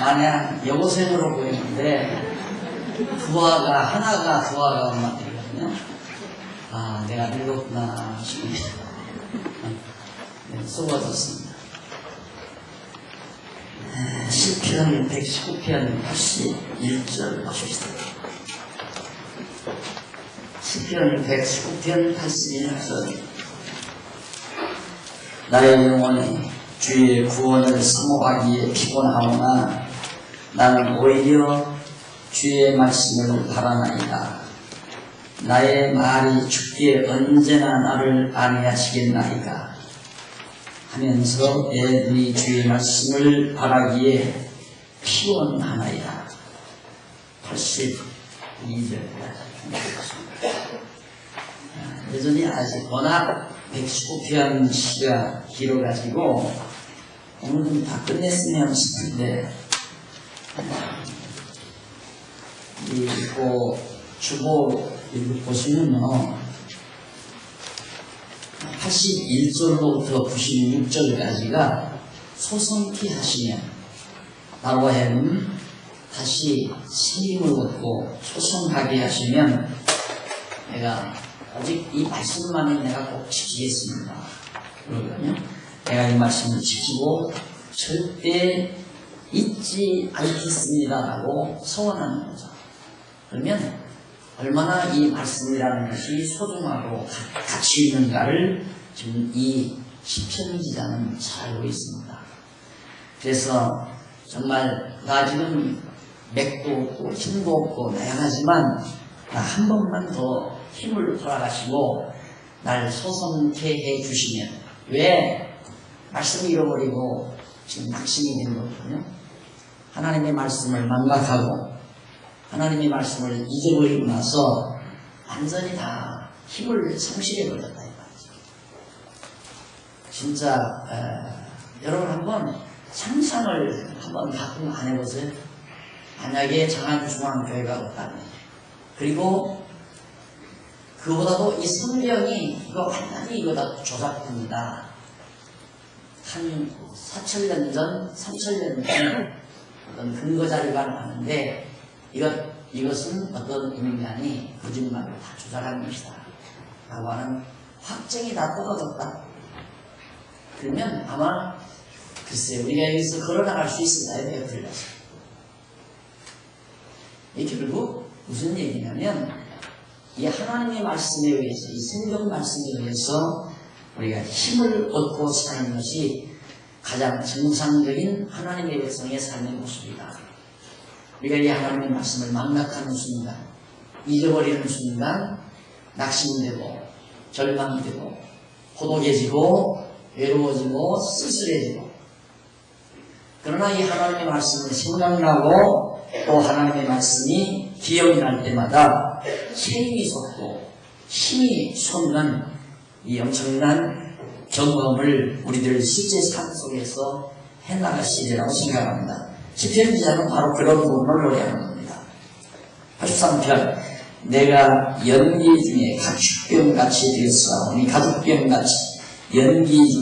마냥 여고생으로 보이는데 하나가 두화가 얼마 되거든요. 아, 내가 늙었구나 싶습니다. 네, 수고하셨습니다. 시편 119편 81절 보십시다. 시편 119편 81절. 나의 영혼이 주의 구원을 사모하기에 피곤하오나 나는 오히려 주의 말씀을 바라나이다. 나의 말이 주께 언제나 나를 안위하시겠나이까 하면서 내 눈이 주의 말씀을 바라기에 피곤하나이다. 82절까지 여전히 아직 워낙 119편 시가 길어가지고 오늘은 다 끝냈으면 싶은데 이 주보 보시면요 81절로부터 96절까지가 소성케 하시면 나로 하여금 다시 힘을 얻고 소성하게 하시면 내가 오직 이 말씀만은 내가 꼭 지키겠습니다. 그러거든요. 내가 이 말씀을 지키고 절대 잊지 않겠습니다라고 서원하는 거죠. 그러면 얼마나 이 말씀이라는 것이 소중하고 가치 있는가를 지금 이 시편 기자는 잘 알고 있습니다. 그래서 정말 나 지금 맥도 없고 힘도 없고 다양하지만 나 한 번만 더 힘을 돌아가시고 날 소성케 해주시면 왜 말씀을 잃어버리고 지금 낙심이 된 거거든요. 하나님의 말씀을 망각하고 하나님의 말씀을 잊어버리고 나서 완전히 다 힘을 상실해버렸다 이 말이죠. 진짜 여러분 한번 상상을 한번 가끔 안 해보세요. 만약에 장안중앙교회가 없다면 그리고 그보다도 이 성경이 이거 완전히 이거다 조작됩니다. 한 4,000년 전, 3,000년 전 어떤 근거 자료가 나왔는데 이것은 어떤 인간이 거짓말을 다 조작한 것이다 라고 하는 확증이 다 떨어졌다. 그러면 아마 글쎄요 우리가 여기서 걸어나갈 수 있을까요? 베풀려서 이게 결국 무슨 얘기냐면 이 하나님의 말씀에 의해서 이 성경 말씀에 의해서 우리가 힘을 얻고 사는 것이 가장 정상적인 하나님의 백성의 삶의 모습이다. 우리가 이 하나님의 말씀을 망각하는 순간, 잊어버리는 순간 낙심되고 절망되고 고독해지고 외로워지고 쓸쓸해지고 그러나 이 하나님의 말씀이 생각나고 또 하나님의 말씀이 기억이 날 때마다 힘이 솟고 힘이 솟는 이 엄청난 경험을 우리들 실제 삶 속에서 해나가시리라고 생각합니다. 시편 기자는 바로 그런 부분을 노래하는 겁니다. 83편 내가 연기 중에 가축병같이 되었사오니 가죽병같이 연기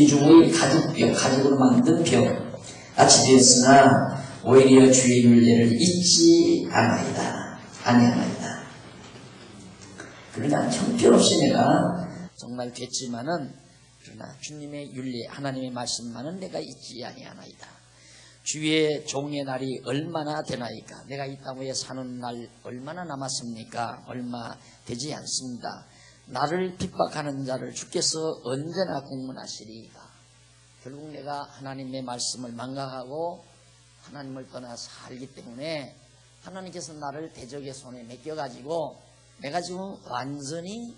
중의 가죽병 가죽으로 만든 병 같이 되었으나 오히려 주의 율례를 잊지 아니하나이다. 그러나 형편없이 내가 정말 됐지만은 그러나 주님의 율례 하나님의 말씀만은 내가 잊지 아니하나이다. 주의 종의 날이 얼마나 되나이까? 내가 이 땅 위에 사는 날 얼마나 남았습니까? 얼마 되지 않습니다. 나를 핍박하는 자를 주께서 언제나 공문하시리이까? 결국 내가 하나님의 말씀을 망각하고 하나님을 떠나 살기 때문에 하나님께서 나를 대적의 손에 맡겨가지고 내가 지금 완전히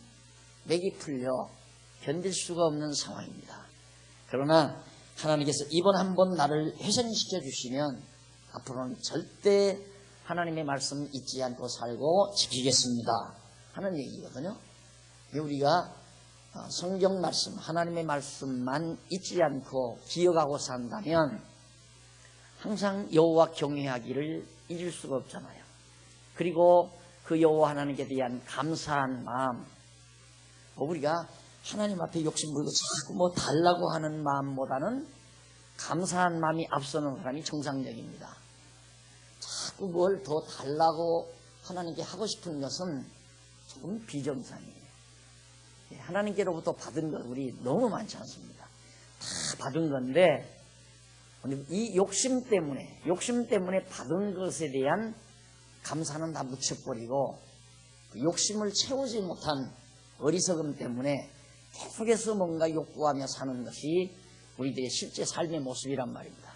맥이 풀려 견딜 수가 없는 상황입니다. 그러나 하나님께서 이번 한번 나를 회전시켜 주시면 앞으로는 절대 하나님의 말씀 잊지 않고 살고 지키겠습니다 하는 얘기거든요. 우리가 성경 말씀 하나님의 말씀만 잊지 않고 기억하고 산다면 항상 여호와 경외하기를 잊을 수가 없잖아요. 그리고 그 여호와 하나님께 대한 감사한 마음, 우리가 하나님 앞에 욕심부리고 자꾸 달라고 하는 마음보다는 감사한 마음이 앞서는 사람이 정상적입니다. 자꾸 뭘 더 달라고 하나님께 하고 싶은 것은 조금 비정상이에요. 하나님께로부터 받은 것 우리 너무 많지 않습니다. 다 받은 건데 이 욕심 때문에 받은 것에 대한 감사는 다 묻혀버리고 욕심을 채우지 못한 어리석음 때문에 계속해서 뭔가 욕구하며 사는 것이 우리들의 실제 삶의 모습이란 말입니다.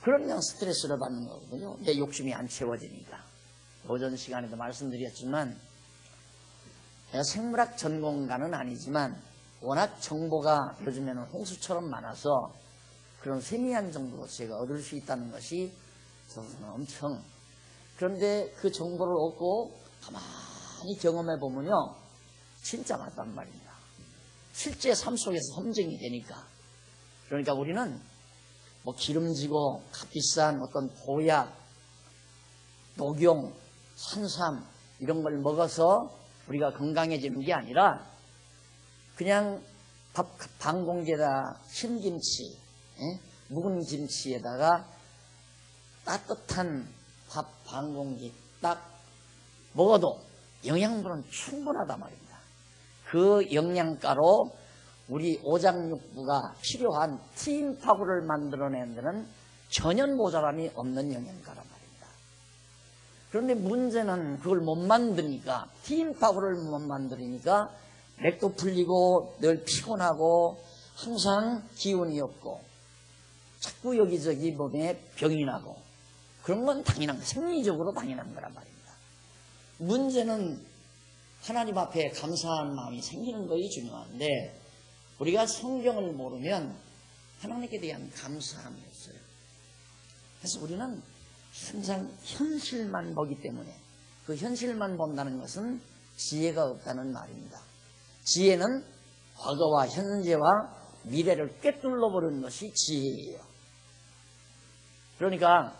그러면 스트레스를 받는 거거든요. 내 욕심이 안 채워지니까. 오전 시간에도 말씀드렸지만 내가 생물학 전공가는 아니지만 워낙 정보가 요즘에는 홍수처럼 많아서 그런 세미한 정보로 제가 얻을 수 있다는 것이 저는 엄청, 그런데 그 정보를 얻고 가만히 경험해 보면요 진짜 맞단 말입니다. 실제 삶 속에서 검증이 되니까. 그러니까 우리는 뭐 기름지고 값비싼 어떤 보약, 녹용, 산삼 이런 걸 먹어서 우리가 건강해지는 게 아니라 그냥 밥 반 공기에다 흰김치, 묵은 김치에다가 따뜻한 밥 반 공기 딱 먹어도 영양분은 충분하단 말입니다. 그 영양가로 우리 오장육부가 필요한 티인파구를 만들어내는 데는 전혀 모자람이 없는 영양가란 말입니다. 그런데 문제는 그걸 못 만드니까, 티인파구를 못 만드니까 맥도 풀리고 늘 피곤하고 항상 기운이 없고 자꾸 여기저기 몸에 병이 나고, 그런 건 당연한 거예요. 생리적으로 당연한 거란 말입니다. 문제는 하나님 앞에 감사한 마음이 생기는 것이 중요한데 우리가 성경을 모르면 하나님께 대한 감사함이 없어요. 그래서 우리는 항상 현실만 보기 때문에, 그 현실만 본다는 것은 지혜가 없다는 말입니다. 지혜는 과거와 현재와 미래를 꿰뚫어 버리는 것이 지혜예요. 그러니까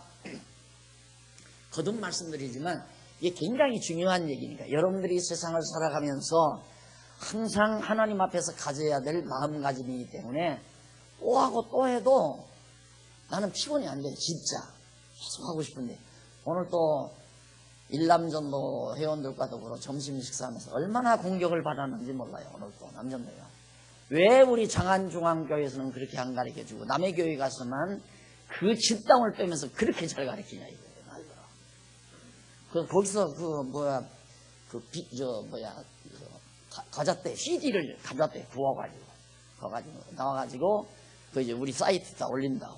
거듭 말씀드리지만 이게 굉장히 중요한 얘기니까 여러분들이 세상을 살아가면서 항상 하나님 앞에서 가져야 될 마음가짐이기 때문에 또 하고 또 해도 나는 피곤이 안 돼. 진짜 계속 하고 싶은데, 오늘 또 일남전도 회원들과 더불어 점심 식사하면서 얼마나 공격을 받았는지 몰라요. 오늘 또 남전도요. 왜 우리 장안중앙교회에서는 그렇게 안 가르쳐주고 남의 교회 가서만 그 집당을 빼면서 그렇게 잘 가르치냐 이거예요. 거기서 과자대 CD를 가져왔대. 구워가지고 나와가지고 그 이제 우리 사이트에다 올린다고.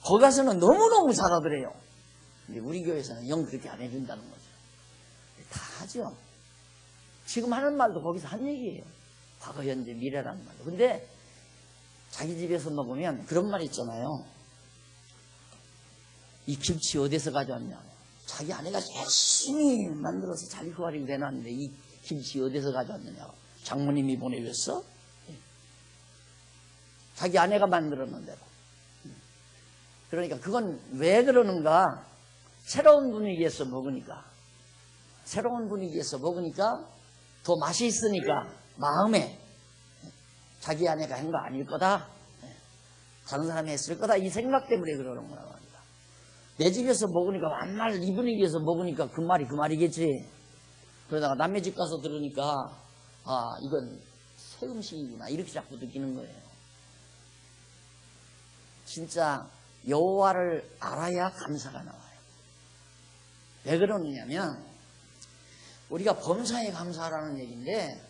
거기 가서는 너무너무 잘하더래요. 근데 우리 교회에서는 영 그렇게 안 해준다는 거죠. 다 하죠. 지금 하는 말도 거기서 한 얘기예요. 과거, 현재, 미래라는 말도. 근데 자기 집에서 먹으면 그런 말 있잖아요. 이 김치 어디서 가져왔냐고. 자기 아내가 열심히 만들어서 자기 구하리고 내놨는데 이 김치 어디서 가져왔느냐고. 장모님이 보내줬어? 자기 아내가 만들었는데도. 그러니까 그건 왜 그러는가? 새로운 분위기에서 먹으니까 더 맛이 있으니까 마음에 자기 아내가 한 거 아닐 거다, 다른 사람이 했을 거다, 이 생각 때문에 그러는 거라고 합니다. 내 집에서 먹으니까 완날 이 분위기에서 먹으니까 그 말이 그 말이겠지. 그러다가 남의 집 가서 들으니까 이건 새 음식이구나 이렇게 자꾸 느끼는 거예요. 진짜 여호와를 알아야 감사가 나와요. 왜 그러느냐면 우리가 범사에 감사하라는 얘기인데,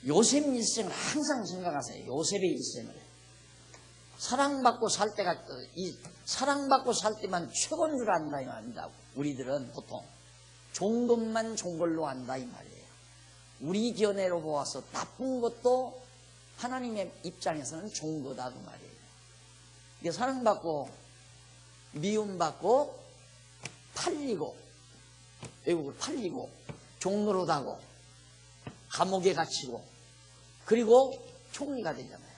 요셉 일생을 항상 생각하세요. 요셉의 일생을 사랑받고 살 때만 최고인 줄 안다 이 말입니다. 우리들은 보통 좋은 것만 좋은 걸로 안다 이 말이에요. 우리 견해로 보아서 나쁜 것도 하나님의 입장에서는 좋은 거다 그 말이에요. 이게 사랑받고 미움받고 팔리고 외국을 팔리고 종노릇하고 감옥에 갇히고 그리고 총리가 되잖아요.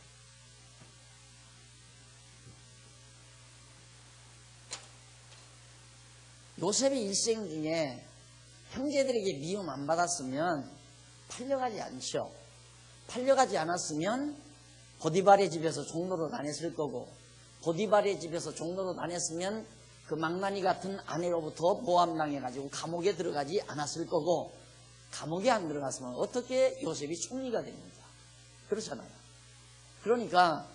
요셉의 일생 중에 형제들에게 미움 안 받았으면 팔려가지 않죠. 팔려가지 않았으면 보디발의 집에서 종로로 다녔을 거고, 보디발의 집에서 종로로 다녔으면 그 망나니 같은 아내로부터 모함당해가지고 감옥에 들어가지 않았을 거고, 감옥에 안 들어갔으면 어떻게 요셉이 총리가 됩니까? 그렇잖아요. 그러니까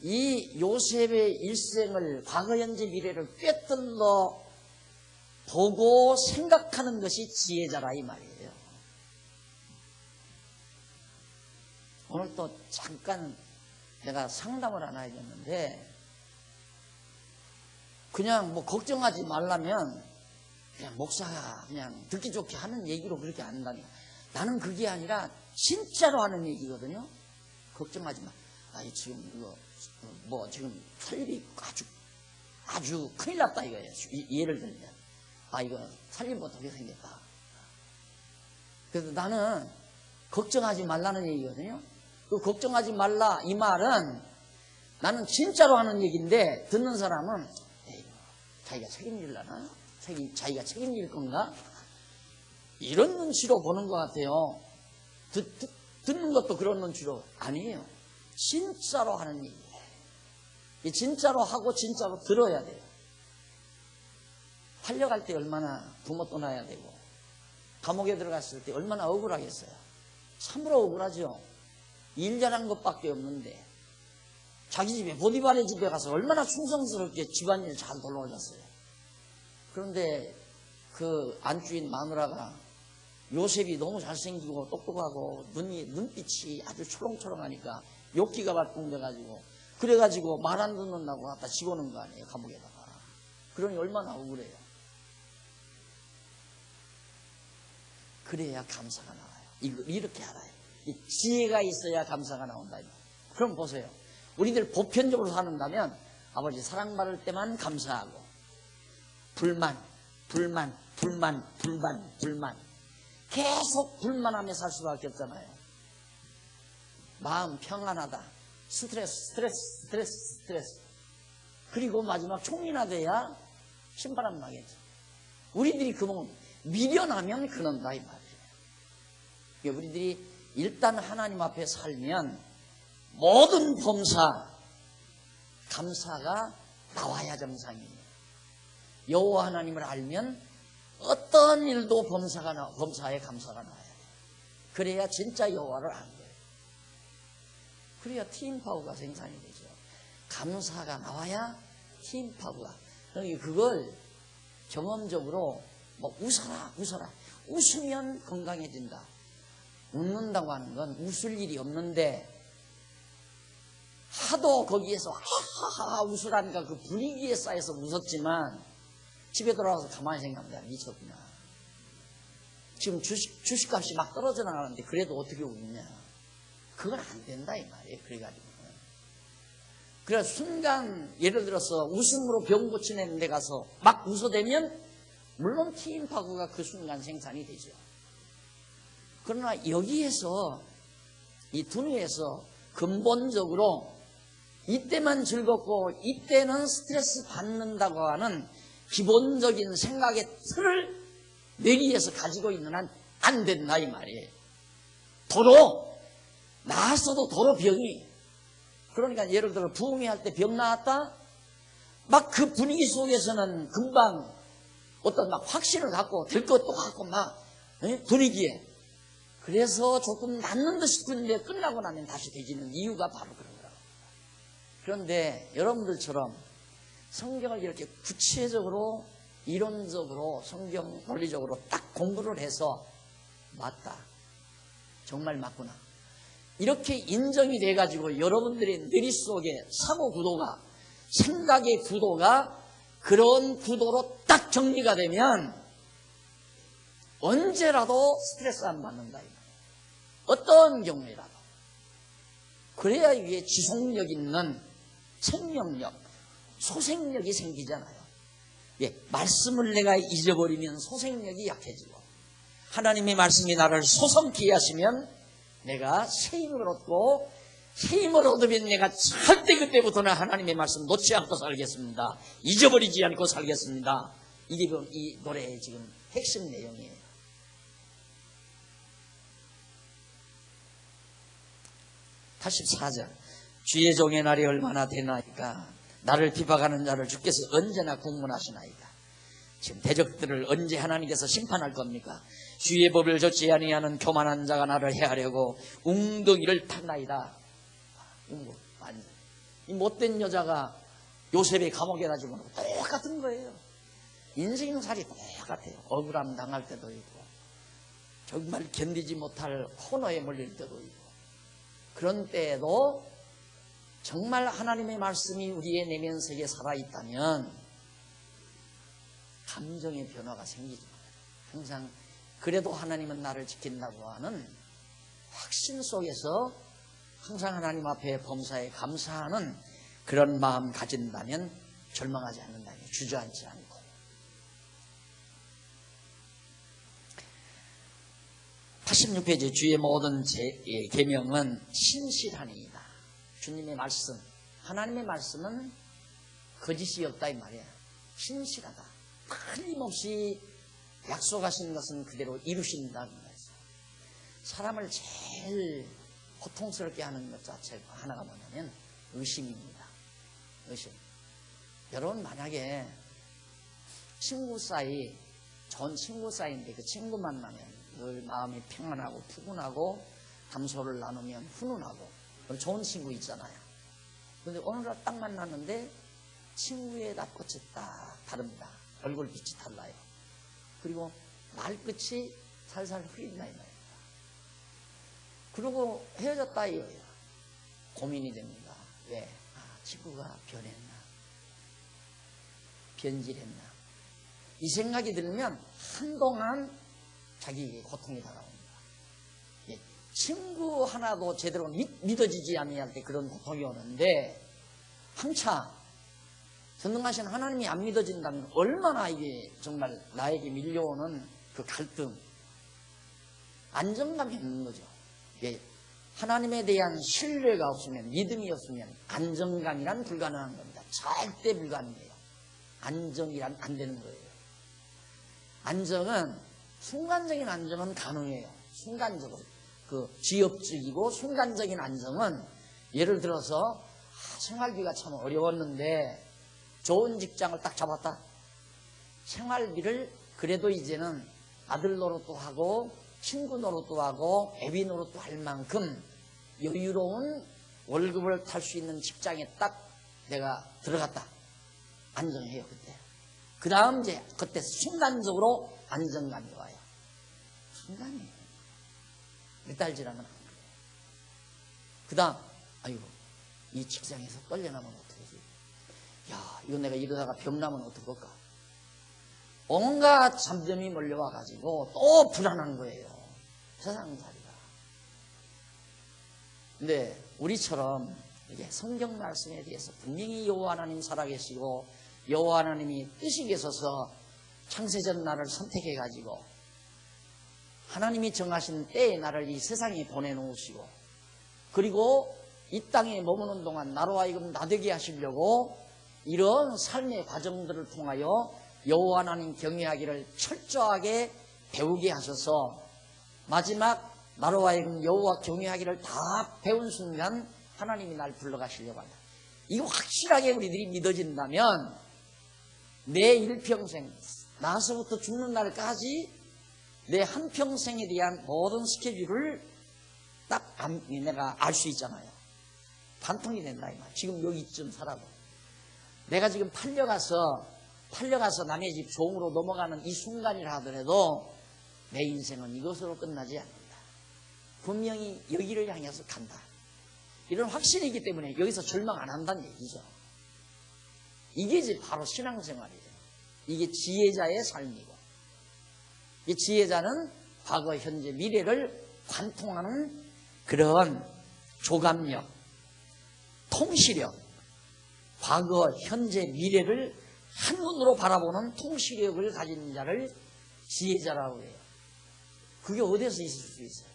이 요셉의 일생을, 과거 현재 미래를 꿰뚫어 보고 생각하는 것이 지혜자라 이 말이에요. 오늘 또 잠깐 내가 상담을 하나 해줬는데, 그냥 뭐 걱정하지 말라면 그냥 목사가 그냥 듣기 좋게 하는 얘기로 그렇게 안 한다니까. 나는 그게 아니라 진짜로 하는 얘기거든요. 걱정하지 마. 지금 이거 뭐 지금 살림이 아주 큰일 났다 이거예요. 예를 들면 이거 살림 못하게 생겼다. 그래서 나는 걱정하지 말라는 얘기거든요. 그 걱정하지 말라 이 말은 나는 진짜로 하는 얘기인데, 듣는 사람은 자기가 책임질라나? 자기가 책임질 건가? 이런 눈치로 보는 것 같아요. 듣는 것도 그런 눈치로. 아니에요. 진짜로 하는 얘기예요. 진짜로 하고 진짜로 들어야 돼요. 팔려갈 때 얼마나 부모 떠나야 되고, 감옥에 들어갔을 때 얼마나 억울하겠어요. 참으로 억울하죠. 일 잘한 것밖에 없는데, 자기 집에, 보디발의 집에 가서 얼마나 충성스럽게 집안일 잘 돌보셨어요. 그런데 그 안주인 마누라가 요셉이 너무 잘생기고 똑똑하고 눈빛이 아주 초롱초롱하니까 욕기가 발동돼가지고, 그래가지고 말 안 듣는다고 갖다 집어넣은 거 아니에요, 감옥에다가. 그러니 얼마나 억울해요. 그래야 감사가 나와요. 이걸 이렇게 알아요. 이 지혜가 있어야 감사가 나온다. 그럼 보세요. 우리들 보편적으로 사는다면 아버지 사랑받을 때만 감사하고, 불만 계속 불만하며 살 수밖에 없잖아요. 마음 평안하다. 스트레스. 그리고 마지막 총리나 돼야 신바람 나겠죠. 우리들이 그만 미련하면 그런다 이 말이에요. 우리들이 일단 하나님 앞에 살면 모든 범사, 감사가 나와야 정상이에요. 여호와 하나님을 알면 어떤 일도 범사에 감사가 나와야 돼요. 그래야 진짜 여호와를 아는 거예요. 그래야 팀파워가 생산이 되죠. 감사가 나와야 팀파워가. 그러니까 그걸 경험적으로 웃어라. 웃으면 건강해진다. 웃는다고 하는 건 웃을 일이 없는데, 하도 거기에서 하하하 웃으라니까 그 분위기에 쌓여서 웃었지만 집에 돌아와서 가만히 생각하면 미쳤구나. 지금 주식값이 막 떨어져 나가는데 그래도 어떻게 웃냐. 그건 안 된다 이 말이에요. 그래서 순간 예를 들어서 웃음으로 병 고치는 데 가서 막 웃어대면 물론 팀파구가 그 순간 생산이 되죠. 그러나 여기에서 이 두뇌에서 근본적으로 이때만 즐겁고 이때는 스트레스 받는다고 하는 기본적인 생각의 틀을 뇌리에서 가지고 있는 한 안 된다 이 말이에요. 도로 나았어도 도로 병이, 그러니까 예를 들어 부흥회 할 때 병 나았다, 막 그 분위기 속에서는 금방 어떤 막 확신을 갖고 될 것도 갖고 막 분위기에, 그래서 조금 낫는 듯 싶은데 끝나고 나면 다시 되지는 이유가 바로 그런 거라고. 그런데 여러분들처럼 성경을 이렇게 구체적으로 이론적으로 성경 논리적으로 딱 공부를 해서 맞다, 정말 맞구나, 이렇게 인정이 돼가지고 여러분들의 뇌리 속에 사고 구도가, 생각의 구도가 그런 구도로 딱 정리가 되면 언제라도 스트레스 안 받는다. 어떤 경우에라도. 그래야 이게 지속력 있는 생명력, 소생력이 생기잖아요. 말씀을 내가 잊어버리면 소생력이 약해지고, 하나님의 말씀이 나를 소성케 하시면 내가 새 힘을 얻고, 새 힘을 얻으면 내가 절대 그때부터는 하나님의 말씀 놓지 않고 살겠습니다. 잊어버리지 않고 살겠습니다. 이게 이 노래의 지금 핵심 내용이에요. 84절. 주의 종의 날이 얼마나 되나이까. 나를 비박하는 자를 주께서 언제나 국문하시나이까. 지금 대적들을 언제 하나님께서 심판할 겁니까? 주의 법을 좇지 아니하는 교만한 자가 나를 해하려고 웅덩이를 탔나이다. 이 못된 여자가 요셉의 감옥에다 집어넣고 똑같은 거예요. 인생살이 똑같아요. 억울함 당할 때도 있고 정말 견디지 못할 코너에 몰릴 때도 있고, 그런 때에도 정말 하나님의 말씀이 우리의 내면 세계에 살아있다면 감정의 변화가 생기지 않아요. 항상 그래도 하나님은 나를 지킨다고 하는 확신 속에서 항상 하나님 앞에 범사에 감사하는 그런 마음 가진다면 절망하지 않는다면, 주저앉지 않고. (86페이지) 주의 모든 계명은 신실하니이다. 주님의 말씀, 하나님의 말씀은 거짓이 없다 이 말이야. 신실하다. 틀림없이 약속하신 것은 그대로 이루신다는 거예요. 사람을 제일 고통스럽게 하는 것 자체가 하나가 뭐냐면 의심입니다. 의심. 여러분, 만약에 친구 사이, 좋은 친구 사이인데 그 친구 만나면 늘 마음이 평안하고 푸근하고 담소를 나누면 훈훈하고 좋은 친구 있잖아요. 그런데 오늘 딱 만났는데 친구의 낯꽃이 딱 다릅니다. 얼굴빛이 달라요. 그리고 말끝이 살살 흘린다 이 말입니다. 그리고 헤어졌다 이거예요. 고민이 됩니다. 왜? 친구가 변했나? 변질했나? 이 생각이 들면 한동안 자기에게 고통이 다가옵니다. 친구 하나도 제대로 믿어지지 아니할 때 그런 고통이 오는데, 한차 전능하신 하나님이 안 믿어진다면 얼마나 이게 정말 나에게 밀려오는 그 갈등, 안정감이 없는 거죠. 하나님에 대한 신뢰가 없으면, 믿음이 없으면 안정감이란 불가능한 겁니다. 절대 불가능해요. 안정이란 안 되는 거예요. 안정은, 순간적인 안정은 가능해요. 순간적으로. 그 지엽적이고 순간적인 안정은, 예를 들어서 생활비가 참 어려웠는데 좋은 직장을 딱 잡았다. 생활비를 그래도 이제는 아들 노릇도 하고 친구 노릇도 하고 애비 노릇도 할 만큼 여유로운 월급을 탈 수 있는 직장에 딱 내가 들어갔다. 안정해요, 그때. 그 다음 이제 그때 순간적으로 안정감이 와요. 순간이에요. 몇 달 지나면 안 그래요. 그 다음, 아이고, 이 직장에서 떨려나면 어떡하지? 야, 이거 내가 이러다가 병나면 어떡할까? 온갖 잠점이 몰려와가지고 또 불안한 거예요. 세상살이가. 근데 우리처럼 이게 성경 말씀에 대해서 분명히 여호와 하나님 살아계시고 여호와 하나님이 뜻이 계셔서 창세전 나를 선택해가지고 하나님이 정하신 때에 나를 이 세상에 보내놓으시고, 그리고 이 땅에 머무는 동안 나로 하여금 나되게 하시려고 이런 삶의 과정들을 통하여 여호와 하나님 경외하기를 철저하게 배우게 하셔서 마지막 나로 하여금 여호와 경외하기를 다 배운 순간 하나님이 날 불러가시려고 한다. 이거 확실하게 우리들이 믿어진다면 내 일평생, 나서부터 죽는 날까지 내 한평생에 대한 모든 스케줄을 딱 내가 알 수 있잖아요. 반통이 된다 이 말. 지금 여기쯤 살아도 내가 지금 팔려가서 남의 집 종으로 넘어가는 이 순간이라 하더라도 내 인생은 이것으로 끝나지 않는다. 분명히 여기를 향해서 간다. 이런 확신이 있기 때문에 여기서 절망 안 한다는 얘기죠. 이게 이제 바로 신앙생활이에요. 이게 지혜자의 삶이고, 이 지혜자는 과거, 현재, 미래를 관통하는 그런 조감력, 통시력, 과거, 현재, 미래를 한눈으로 바라보는 통시력을 가진 자를 지혜자라고 해요. 그게 어디서 있을 수 있어요?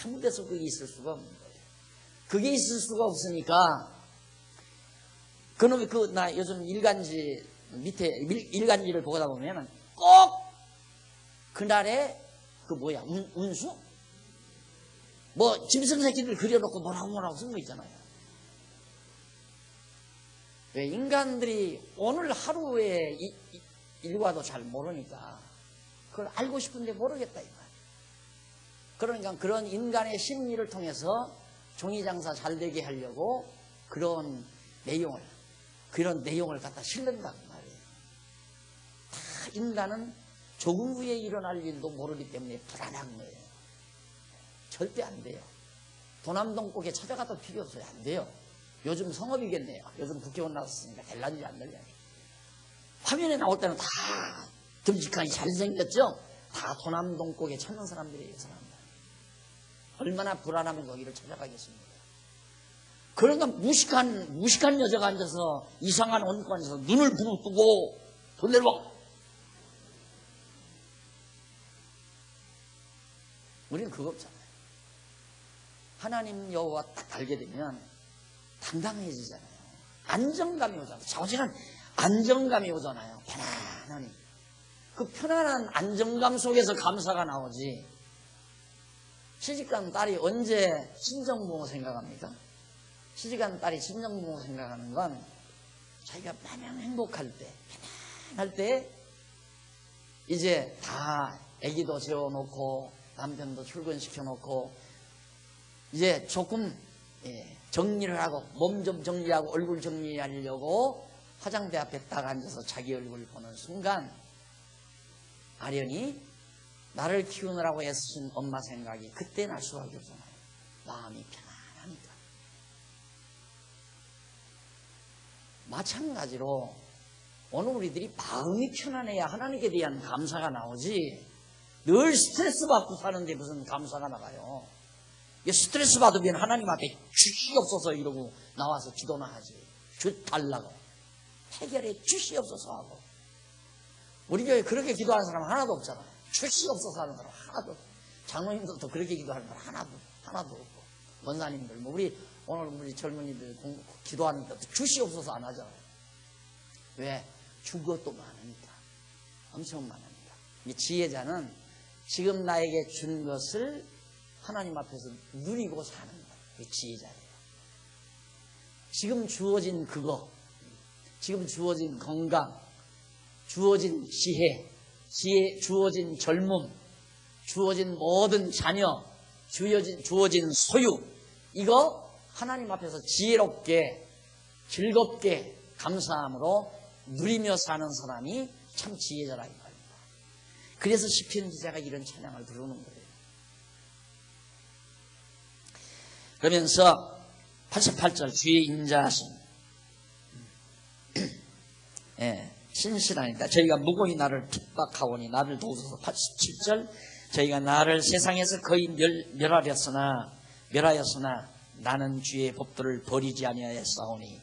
아무 데서 그게 있을 수가 없는 거예요. 그게 있을 수가 없으니까 그놈이 나 요즘 일간지 밑에 일간지를 보다 보면은 꼭 그날에 운수? 뭐 짐승 새끼들 그려놓고 뭐라고 쓴 거 있잖아요. 왜 인간들이 오늘 하루의 일과도 잘 모르니까 그걸 알고 싶은데 모르겠다 이 말. 그러니까 그런 인간의 심리를 통해서 종이장사 잘 되게 하려고 그런 내용을 갖다 실른다고 말이에요. 다 인간은 조금 후에 일어날 일도 모르기 때문에 불안한 거예요. 절대 안 돼요. 도남동 꼭에 찾아가도 필요 없어요. 안 돼요. 요즘 성업이겠네요. 요즘 국회의원 나왔으니까 될란지 안 될란지. 화면에 나올 때는 다 듬직하게 잘생겼죠? 다 도남동 꼭에 찾는 사람들이에요. 사람들. 얼마나 불안하면 거기를 찾아가겠습니까? 그러니까 무식한 여자가 앉아서 이상한 원권에서 눈을 부릅뜨고 돈 내려와. 우리는 그거 없잖아요. 하나님 여호와 딱 알게 되면 당당해지잖아요. 안정감이 오잖아요. 자우지간 안정감이 오잖아요. 편안하니. 그 편안한 안정감 속에서 감사가 나오지. 시집간 딸이 언제 친정부모 생각합니까? 시집간 딸이 친정부모 생각하는 건 자기가 마냥 행복할 때, 편안할 때 이제 다 아기도 재워놓고 남편도 출근시켜놓고 이제 조금 정리를 하고 몸 좀 정리하고 얼굴 정리하려고 화장대 앞에 딱 앉아서 자기 얼굴을 보는 순간 아련히 나를 키우느라고 애쓰신 엄마 생각이 그때 날 수밖에 없잖아요. 마음이 편안하니까. 마찬가지로 오늘 우리들이 마음이 편안해야 하나님께 대한 감사가 나오지 늘 스트레스 받고 사는데 무슨 감사가 나가요. 스트레스 받으면 하나님 앞에 주시옵소서 이러고 나와서 기도나 하지. 주 달라고. 해결해 주시옵소서 하고. 우리 교회 그렇게 기도하는 사람 하나도 없잖아요. 주시옵소서 하는 사람 하나도 없고. 장로님들도 그렇게 기도하는 사람 하나도 없고. 원사님들, 오늘 우리 젊은이들 기도하는 데도 주시옵소서 안 하잖아요. 왜? 준 것도 많으니까. 엄청 많으니까. 이 지혜자는 지금 나에게 준 것을 하나님 앞에서 누리고 사는 거예요. 지혜자예요. 지금 주어진 그거, 지금 주어진 건강, 주어진 지혜, 주어진 젊음, 주어진 모든 자녀, 주어진 소유, 이거 하나님 앞에서 지혜롭게, 즐겁게, 감사함으로 누리며 사는 사람이 참 지혜자라 이 말입니다. 그래서 시편 기자가 이런 찬양을 부르는 거예요. 그러면서 88절 주의 인자하심 신실하니까 저희가 무고히 나를 핍박하오니 나를 도우소서. 87절 저희가 나를 세상에서 거의 멸하였으나 나는 주의 법도를 버리지 아니하였사오니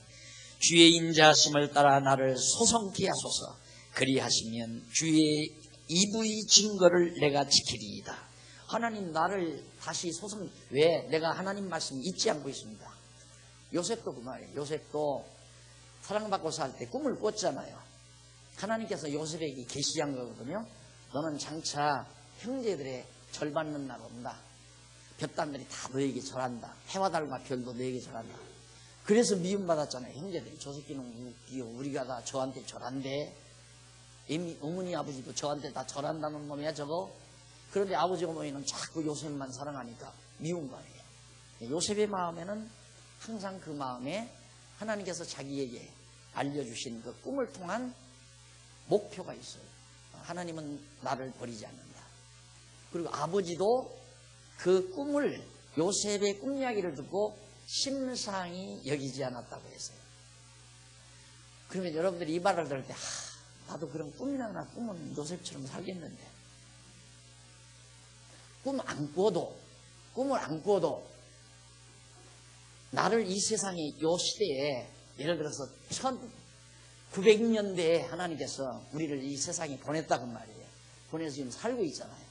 주의 인자하심을 따라 나를 소성케 하소서. 그리하시면 주의 이부의 증거를 내가 지키리이다. 하나님 나를 다시 왜? 내가 하나님 말씀 잊지 않고 있습니다. 요셉도 그 말이에요. 요셉도 사랑받고 살 때 꿈을 꿨잖아요. 하나님께서 요셉에게 계시한 거거든요. 너는 장차 형제들의 절 받는 날 온다. 볕단들이 다 너에게 절한다. 해와 달과 별도 너에게 절한다. 그래서 미움받았잖아요. 형제들이 저 새끼는 웃기요. 우리가 다 저한테 절한대. 이미 어머니 아버지도 저한테 다 절한다는 놈이야 저거. 그런데 아버지 어머니는 자꾸 요셉만 사랑하니까 미운 거 아니에요. 요셉의 마음에는 항상 그 마음에 하나님께서 자기에게 알려주신 그 꿈을 통한 목표가 있어요. 하나님은 나를 버리지 않는다. 그리고 아버지도 그 꿈을 요셉의 꿈 이야기를 듣고 심상히 여기지 않았다고 했어요. 그러면 여러분들이 이 말을 들을 때 나도 그런 꿈이나 꾸면 요셉처럼 살겠는데 꿈을 안 꿔도 나를 이 세상에 요 시대에 예를 들어서 1900년대에 하나님께서 우리를 이 세상에 보냈다고 말이에요. 보내서 지금 살고 있잖아요.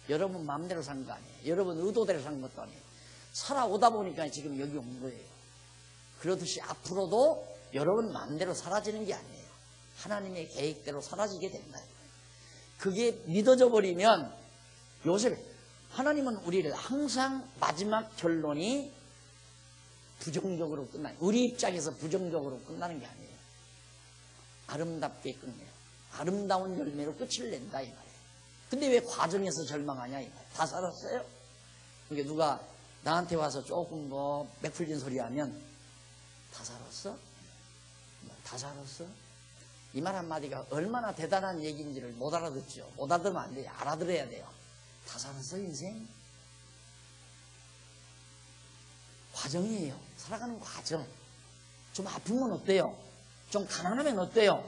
여러분 마음대로 산 거 아니에요. 여러분 의도대로 산 것도 아니에요. 살아오다 보니까 지금 여기 온 거예요. 그러듯이 앞으로도 여러분 마음대로 사라지는 게 아니에요. 하나님의 계획대로 사라지게 된다. 그게 믿어져 버리면 요셉 하나님은 우리를 항상 마지막 결론이 부정적으로 끝나요. 우리 입장에서 부정적으로 끝나는 게 아니에요. 아름답게 끝내요. 아름다운 열매로 끝을 낸다 이 말이에요. 근데 왜 과정에서 절망하냐 이 말이에요. 다 살았어요? 그러니까 누가 나한테 와서 조금 뭐 맥풀린 소리 하면 다 살았어? 다 살았어? 이 말 한마디가 얼마나 대단한 얘기인지를 못 알아듣죠. 못 알아들으면 안 돼요. 알아들어야 돼요. 다 살았어 인생? 과정이에요. 살아가는 과정. 좀 아프면 어때요? 좀 가난하면 어때요?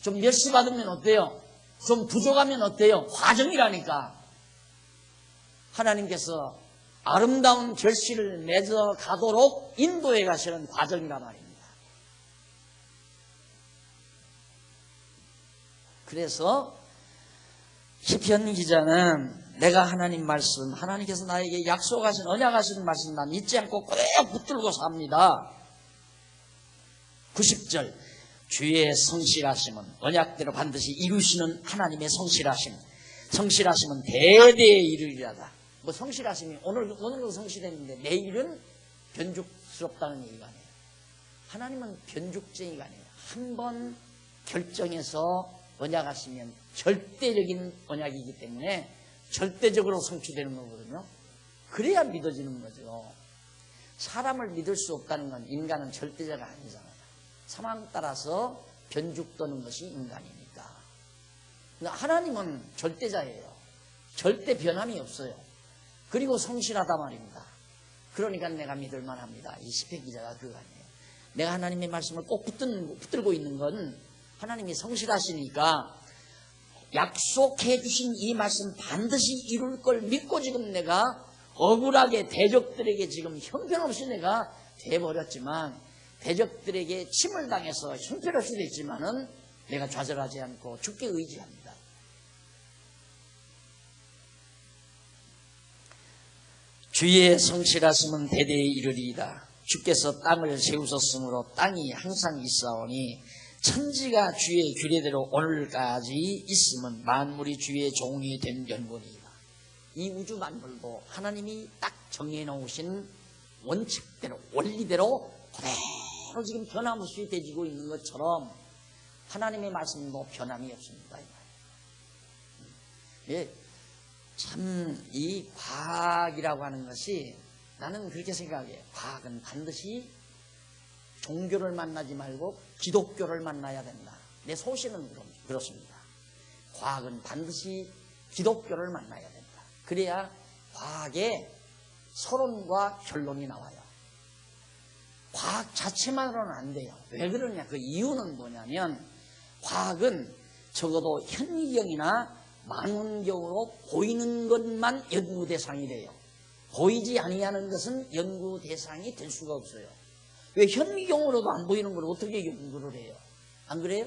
좀 멸시받으면 어때요? 좀 부족하면 어때요? 과정이라니까. 하나님께서 아름다운 결실을 맺어 가도록 인도해 가시는 과정이란 말입니다. 그래서 시편 기자는 내가 하나님 말씀, 하나님께서 나에게 약속하신 언약하신 말씀 난 잊지 않고 꼭 붙들고 삽니다. 90절 주의 성실하심은 언약대로 반드시 이루시는 하나님의 성실하심. 성실하심은 대대에 이르리라다. 뭐 성실하심이 오늘은 성실했는데 내일은 변죽스럽다는 얘기가 아니에요. 하나님은 변죽쟁이가 아니에요. 한 번 결정해서 언약하시면 절대적인 언약이기 때문에 절대적으로 성취되는 거거든요. 그래야 믿어지는 거죠. 사람을 믿을 수 없다는 건 인간은 절대자가 아니잖아요. 상황 따라서 변죽도는 것이 인간이니까. 그러니까 하나님은 절대자예요. 절대 변함이 없어요. 그리고 성실하다 말입니다. 그러니까 내가 믿을 만합니다. 이 시편 기자가 그거 아니에요. 내가 하나님의 말씀을 꼭 붙들고 있는 건 하나님이 성실하시니까 약속해 주신 이 말씀 반드시 이룰 걸 믿고 지금 내가 억울하게 대적들에게 지금 형편없이 내가 돼버렸지만 대적들에게 침을 당해서 형편없이 됐지만은 내가 좌절하지 않고 주께 의지합니다. 주의 성실하심은 대대에 이르리이다. 주께서 땅을 세우셨으므로 땅이 항상 있사오니 천지가 주의 규례대로 오늘까지 있음은 만물이 주의 종이 된 연분이다. 이 우주 만물도 하나님이 딱 정해놓으신 원칙대로 원리대로 그대로 지금 변함없이 되지고 있는 것처럼 하나님의 말씀도 변함이 없습니다. 예, 참 이 과학이라고 하는 것이 나는 그렇게 생각해요. 과학은 반드시 종교를 만나지 말고 기독교를 만나야 된다. 내 소신은 그렇습니다. 과학은 반드시 기독교를 만나야 된다. 그래야 과학의 서론과 결론이 나와요. 과학 자체만으로는 안 돼요. 왜 그러냐? 그 이유는 뭐냐면 과학은 적어도 현미경이나 망원경으로 보이는 것만 연구 대상이 돼요. 보이지 아니하는 것은 연구 대상이 될 수가 없어요. 왜 현미경으로도 안 보이는 걸 어떻게 연구를 해요? 안 그래요?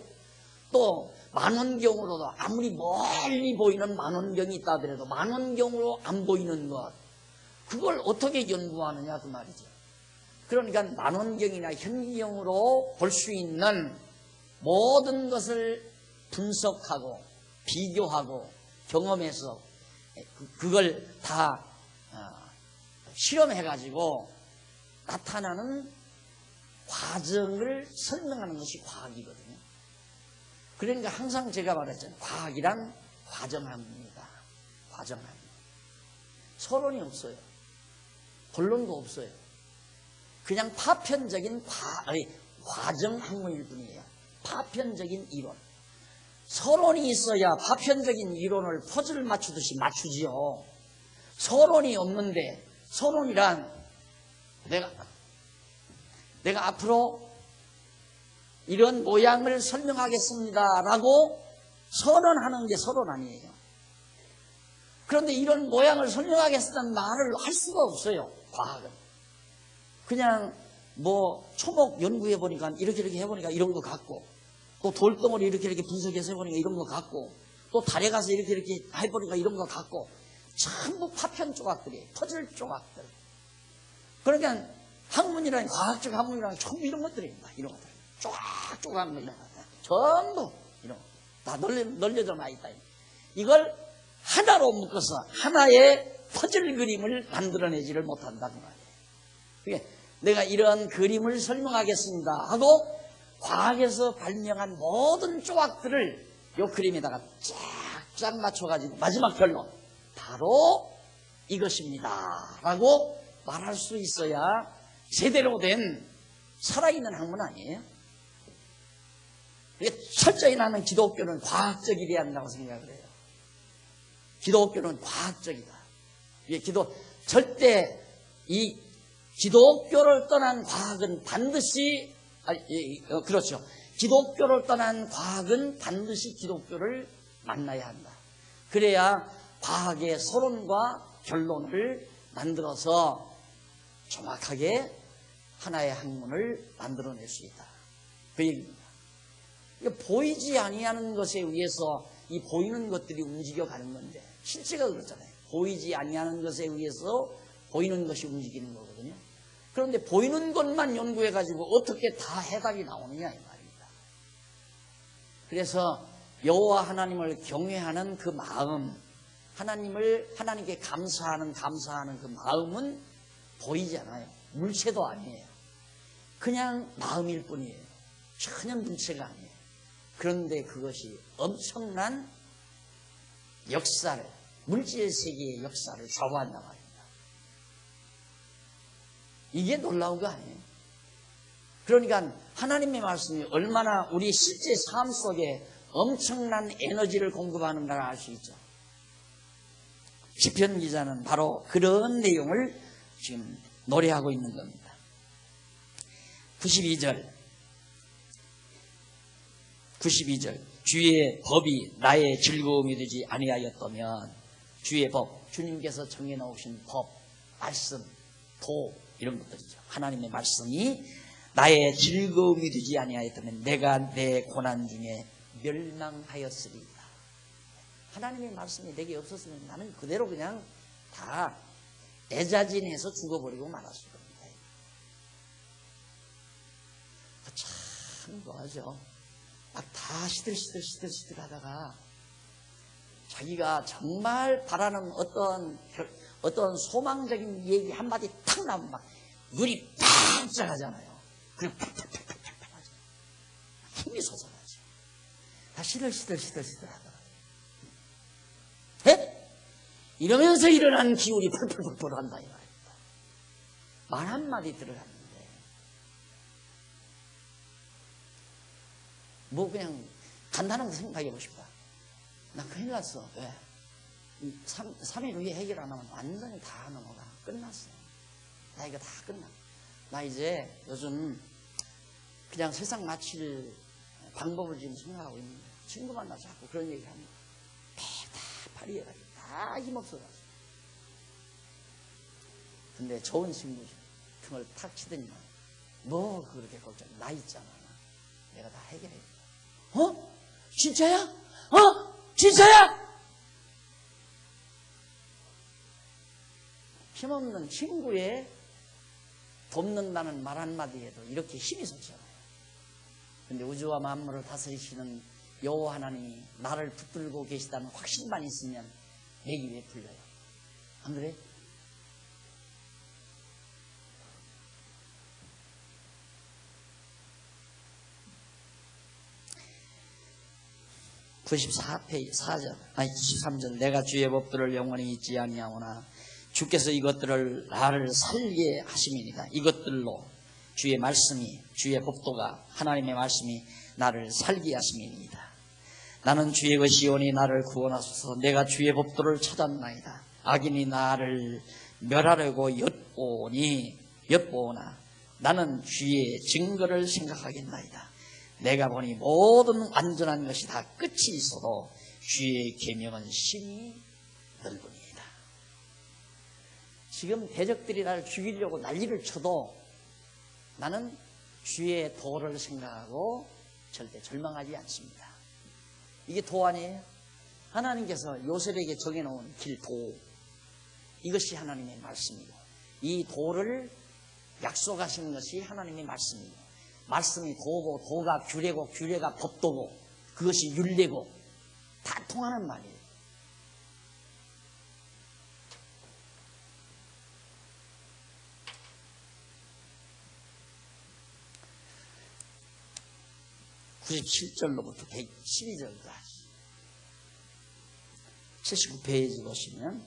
또 망원경으로도 아무리 멀리 보이는 망원경이 있다 하더라도 망원경으로 안 보이는 것 그걸 어떻게 연구하느냐 그 말이죠. 그러니까 망원경이나 현미경으로 볼 수 있는 모든 것을 분석하고 비교하고 경험해서 그걸 다 실험해가지고 나타나는 과정을 설명하는 것이 과학이거든요. 그러니까 항상 제가 말했잖아요. 과학이란 과정합니다. 과정합니다. 서론이 없어요. 본론도 없어요. 그냥 파편적인 과정학문일 뿐이에요. 파편적인 이론. 서론이 있어야 파편적인 이론을 퍼즐 맞추듯이 맞추지요. 서론이 없는데 서론이란 내가 앞으로 이런 모양을 설명하겠습니다 라고 선언하는 게 서론 아니에요. 그런데 이런 모양을 설명하겠다는 말을 할 수가 없어요. 과학은 그냥 뭐 초목 연구해보니까 이렇게 해보니까 이런 거 같고 또 돌덩어리 이렇게 분석해서 해보니까 이런 거 같고 또 달에 가서 이렇게 해보니까 이런 거 같고 전부 파편 조각들이에요. 퍼즐 조각들. 그러니까 학문이란 과학적 학문이란 전부 이런 것들입니다. 이런 것들 쪼각쪼각 이런 것들 전부 이런 다 널려져 나 있다. 이걸 하나로 묶어서 하나의 퍼즐 그림을 만들어내지를 못한다 그 말이에요. 그게 내가 이런 그림을 설명하겠습니다 하고 과학에서 발명한 모든 조각들을 이 그림에다가 쫙쫙 맞춰가지고 마지막 결론 바로 이것입니다 라고 말할 수 있어야 제대로 된 살아있는 학문 아니에요? 철저히 나는 기독교는 과학적이어야 한다고 생각을 해요. 기독교는 과학적이다. 절대 이 기독교를 떠난 과학은 반드시 그렇죠. 기독교를 떠난 과학은 반드시 기독교를 만나야 한다. 그래야 과학의 서론과 결론을 만들어서 정확하게 하나의 학문을 만들어낼 수 있다. 그 얘기입니다. 보이지 아니하는 것에 의해서 이 보이는 것들이 움직여가는 건데 실제가 그렇잖아요. 보이지 아니하는 것에 의해서 보이는 것이 움직이는 거거든요. 그런데 보이는 것만 연구해가지고 어떻게 다 해답이 나오느냐 이 말입니다. 그래서 여호와 하나님을 경외하는 그 마음, 하나님께 감사하는 그 마음은 보이잖아요. 물체도 아니에요. 그냥 마음일 뿐이에요. 전혀 물체가 아니에요. 그런데 그것이 엄청난 역사를, 물질 세계의 역사를 좌우한단 말입니다. 이게 놀라운 거 아니에요? 그러니까 하나님의 말씀이 얼마나 우리 실제 삶 속에 엄청난 에너지를 공급하는가를 알 수 있죠. 시편 기자는 바로 그런 내용을 지금 노래하고 있는 겁니다. 92절 주의 법이 나의 즐거움이 되지 아니하였다면, 주의 법, 주님께서 정해놓으신 법, 말씀, 도 이런 것들이죠. 하나님의 말씀이 나의 즐거움이 되지 아니하였다면 내가 내 고난 중에 멸망하였으리이다. 하나님의 말씀이 내게 없었으면 나는 그대로 그냥 다 애자진해서 죽어버리고 말았을 겁니다. 참 뭐하죠? 막 다 시들시들 하다가 자기가 정말 바라는 어떤 소망적인 얘기 한마디 탁 나오면 막 눈이 반짝하잖아요. 그냥 팍팍팍팍팍 하죠. 힘이 솟아나죠. 다 시들시들 하다가 이러면서 일어난 기운이 펄펄펄펄 한다 이 말입니다. 말 한마디 들어갔는데 뭐 그냥 간단한 거 생각해 보십시다. 나 큰일 났어. 왜? 3일 후에 해결 안 하면 완전히 다 넘어가. 끝났어. 나 이거 다 끝나. 나 이제 요즘 그냥 세상 마칠 방법을 지금 생각하고 있는데 친구 만나서 자꾸 그런 얘기 합니다. 다 파리해가지고 다 힘없어가지고. 근데 좋은 친구죠. 등을 탁 치더니만 뭐 그렇게 걱정. 나 있잖아. 내가 다 해결해. 진짜야? 진짜야? 힘없는 친구의 돕는다는 말 한마디에도 이렇게 힘이 솟잖아요. 근데 우주와 만물을 다스리시는 여호와 하나님이 나를 붙들고 계시다는 확신만 있으면 맥이 왜 풀려요? 안 그래? (94페이지) 13절 내가 주의 법들을 영원히 잊지 아니하오나 주께서 이것들을 나를 살게 하심이니이다. 이것들로 주의 말씀이, 주의 법도가, 하나님의 말씀이 나를 살게 하심이니이다. 나는 주의 것이오니 나를 구원하소서. 내가 주의 법도를 찾았나이다. 악인이 나를 멸하려고 엿보오나 나는 주의 증거를 생각하겠나이다. 내가 보니 모든 완전한 것이 다 끝이 있어도 주의 계명은 심히 넓으니이다. 지금 대적들이 나를 죽이려고 난리를 쳐도 나는 주의 도를 생각하고 절대 절망하지 않습니다. 이게 도 아니에요? 하나님께서 요셉에게 정해놓은 길, 도. 이것이 하나님의 말씀이고 이 도를 약속하시는 것이 하나님의 말씀이고 말씀이 도고 도가 규례고 규례가 법도고 그것이 율례고 다 통하는 말이에요. 97절로부터 112절까지 79페이지 보시면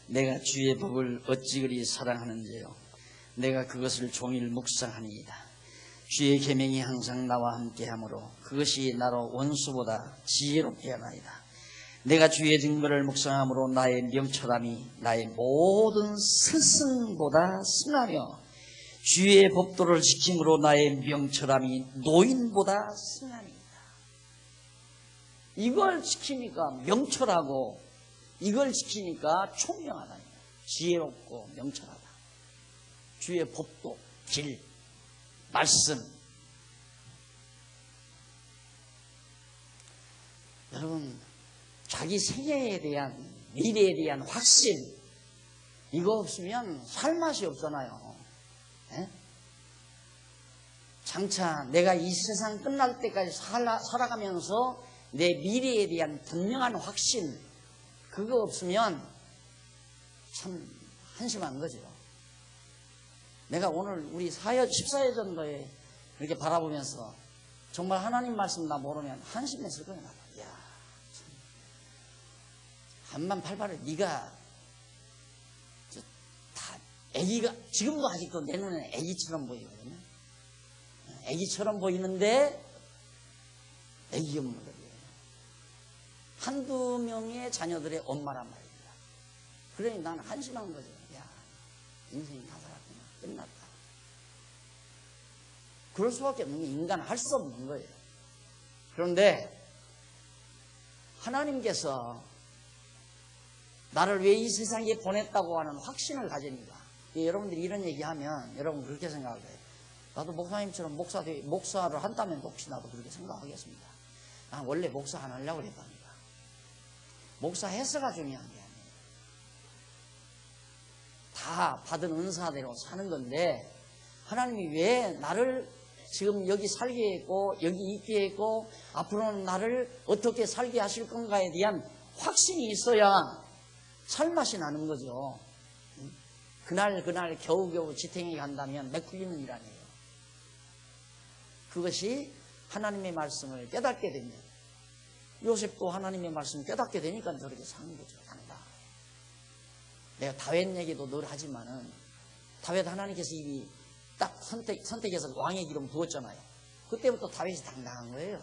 내가 주의 법을 어찌 그리 사랑하는지요. 내가 그것을 종일 묵상하니이다. 주의 계명이 항상 나와 함께하므로 그것이 나로 원수보다 지혜롭게 하나이다. 내가 주의 증거를 묵상함으로 나의 명철함이 나의 모든 스승보다 승하며 주의 법도를 지킴으로 나의 명철함이 노인보다 승하니이다. 이걸 지키니까 명철하고 이걸 지키니까 총명하다. 지혜롭고 명철하다. 주의 법도, 길, 말씀. 여러분, 자기 생애에 대한, 미래에 대한 확신, 이거 없으면 살 맛이 없잖아요. 에? 장차 내가 이 세상 끝날 때까지 살아가면서 내 미래에 대한 분명한 확신, 그거 없으면 참 한심한 거죠. 내가 오늘 우리 14회 전도에 이렇게 바라보면서 정말 하나님 말씀 나 모르면 한심했을 거야. 야, 한만 팔팔을 네가 다 애기가 지금도 아직도 내 눈에 애기처럼 보이거든요. 애기처럼 보이는데 애기 엄마들이에요. 한두 명의 자녀들의 엄마란 말입니다. 그러니 나는 한심한 거죠. 야, 인생이 다 살았구나. 끝났다. 그럴 수밖에 없는 게 인간은 할 수 없는 거예요. 그런데 하나님께서 나를 왜 이 세상에 보냈다고 하는 확신을 가지니까 여러분들이 이런 얘기하면 여러분 그렇게 생각해요. 나도 목사님처럼 목사를 한다면 혹시 나도 그렇게 생각하겠습니다. 난 원래 목사 안 하려고 그랬답니다. 목사 해서가 중요한 게 아니에요. 다 받은 은사대로 사는 건데 하나님이 왜 나를 지금 여기 살게 했고 여기 있게 했고 앞으로는 나를 어떻게 살게 하실 건가에 대한 확신이 있어야 살맛이 나는 거죠. 그날 겨우겨우 지탱이 간다면 메꾸기는 일 아니에요. 그것이 하나님의 말씀을 깨닫게 되면 요셉도 하나님의 말씀을 깨닫게 되니까 저렇게 사는 거죠. 당당. 내가 다윗 얘기도 늘 하지만은 다윗 하나님께서 이미 딱 선택해서 왕의 기름 부었잖아요. 그때부터 다윗이 당당한 거예요.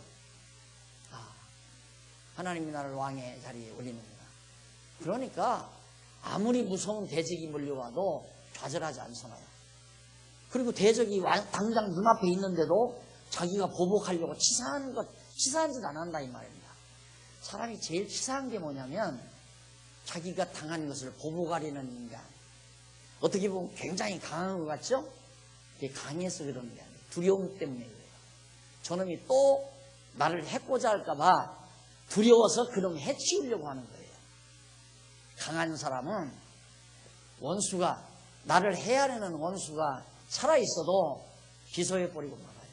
하나님이 나를 왕의 자리에 올리는구나. 그러니까 아무리 무서운 대적이 몰려와도 좌절하지 않잖아요. 그리고 대적이 당장 눈앞에 있는데도 자기가 보복하려고 치사한 짓 안 한다 이 말입니다. 사람이 제일 치사한 게 뭐냐면 자기가 당한 것을 보복하려는 인간. 어떻게 보면 굉장히 강한 것 같죠? 그게 강해서 그러는 게 아니에요. 두려움 때문에 그래요. 저놈이 또 나를 해코자 할까봐 두려워서 그놈 해치우려고 하는 거예요. 강한 사람은 원수가 나를 해하려는 원수가 살아있어도 기소해버리고 말아요.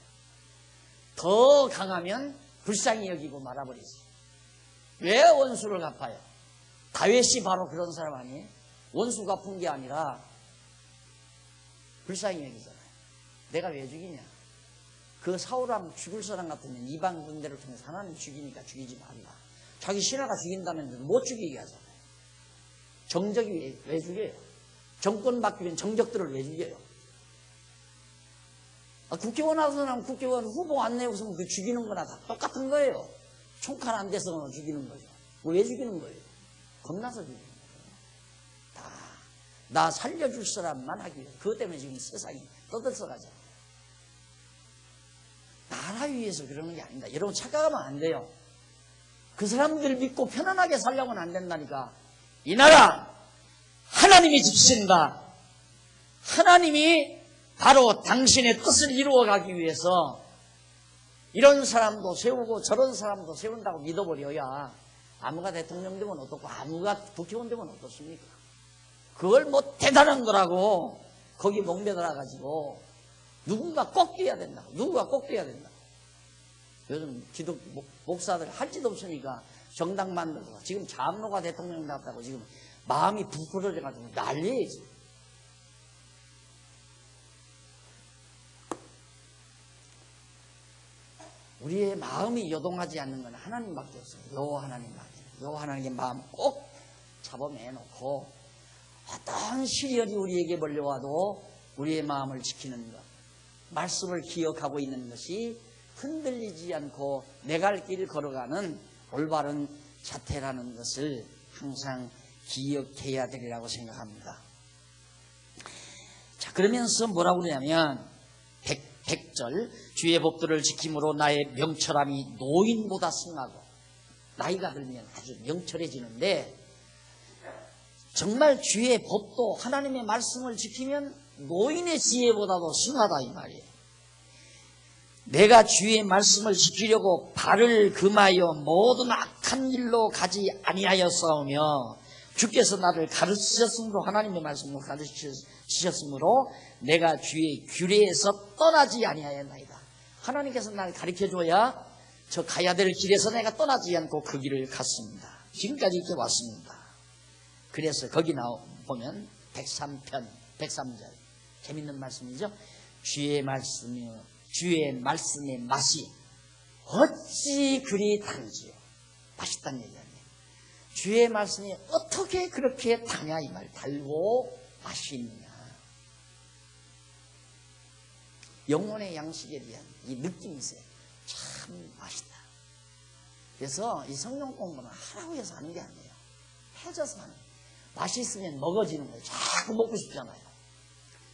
더 강하면 불쌍히 여기고 말아버리지. 왜 원수를 갚아요? 다윗이 바로 그런 사람 아니에요? 원수 갚은 게 아니라 불쌍히 여기잖아요. 내가 왜 죽이냐? 그 사울왕 죽을 사람 같으면 이방 군대를 통해서 하나님 죽이니까 죽이지 말라. 자기 신하가 죽인다면 못 죽이게 하잖아요. 정적이 왜 죽여요? 정권 바뀌면 정적들을 왜 죽여요? 국회의원 하서는 국회의원 후보 안 내고서 그 죽이는 거나 다 똑같은 거예요. 총칼 안 돼서 죽이는 거죠. 왜 죽이는 거예요? 겁나서 죽이는 거예요. 나 살려줄 사람만 하기 위해. 그것 때문에 지금 세상이 떠들썩하죠. 나라 위해서 그러는 게 아닙니다. 여러분 착각하면 안 돼요. 그 사람들 믿고 편안하게 살려고는 안 된다니까. 이 나라 하나님이 지키신다. 하나님이 바로 당신의 뜻을 이루어가기 위해서 이런 사람도 세우고 저런 사람도 세운다고 믿어버려야 아무가 대통령 되면 어떻고 아무가 국회의원 되면 어떻습니까? 그걸 뭐 대단한 거라고 거기 목매달아가지고 누군가 꼭 돼야 된다고. 누군가 꼭 돼야 된다고. 요즘 기독 목사들 할 짓 없으니까 정당 만들고 지금 장로가 대통령 됐다고 지금 마음이 부풀어져가지고 난리예요. 우리의 마음이 요동하지 않는 건 하나님밖에 없어요. 요 하나님밖에. 요 하나님의 마음 꼭 잡아매놓고 어떤 시련이 우리에게 몰려와도 우리의 마음을 지키는 것, 말씀을 기억하고 있는 것이 흔들리지 않고 내 갈 길 걸어가는 올바른 자태라는 것을 항상 기억해야 되리라고 생각합니다. 자, 그러면서 뭐라고 그러냐면 100절 주의 법도를 지킴으로 나의 명철함이 노인보다 승하고, 나이가 들면 아주 명철해지는데 정말 주의 법도 하나님의 말씀을 지키면 노인의 지혜보다도 승하다 이 말이에요. 내가 주의 말씀을 지키려고 발을 금하여 모든 악한 일로 가지 아니하였사오며 주께서 나를 가르치셨으므로, 하나님의 말씀으로 가르치셨으므로 내가 주의 규례에서 떠나지 아니하였나이다. 하나님께서 나를 가르쳐줘야 저 가야 될 길에서 내가 떠나지 않고 그 길을 갔습니다. 지금까지 이렇게 왔습니다. 그래서 거기 보면 103편 103절 재밌는 말씀이죠. 주의 말씀의 맛이 어찌 그리 단지요. 맛있다는 얘기 아니에요. 주의 말씀이 어떻게 그렇게 다냐 이 말. 달고 맛이 있느냐. 영혼의 양식에 대한 이 느낌이 있어요. 참 맛있다. 그래서 이 성경 공부는 하라고 해서 하는 게 아니에요. 해줘서 하는 거예요. 맛있으면 먹어지는 거예요. 자꾸 먹고 싶잖아요.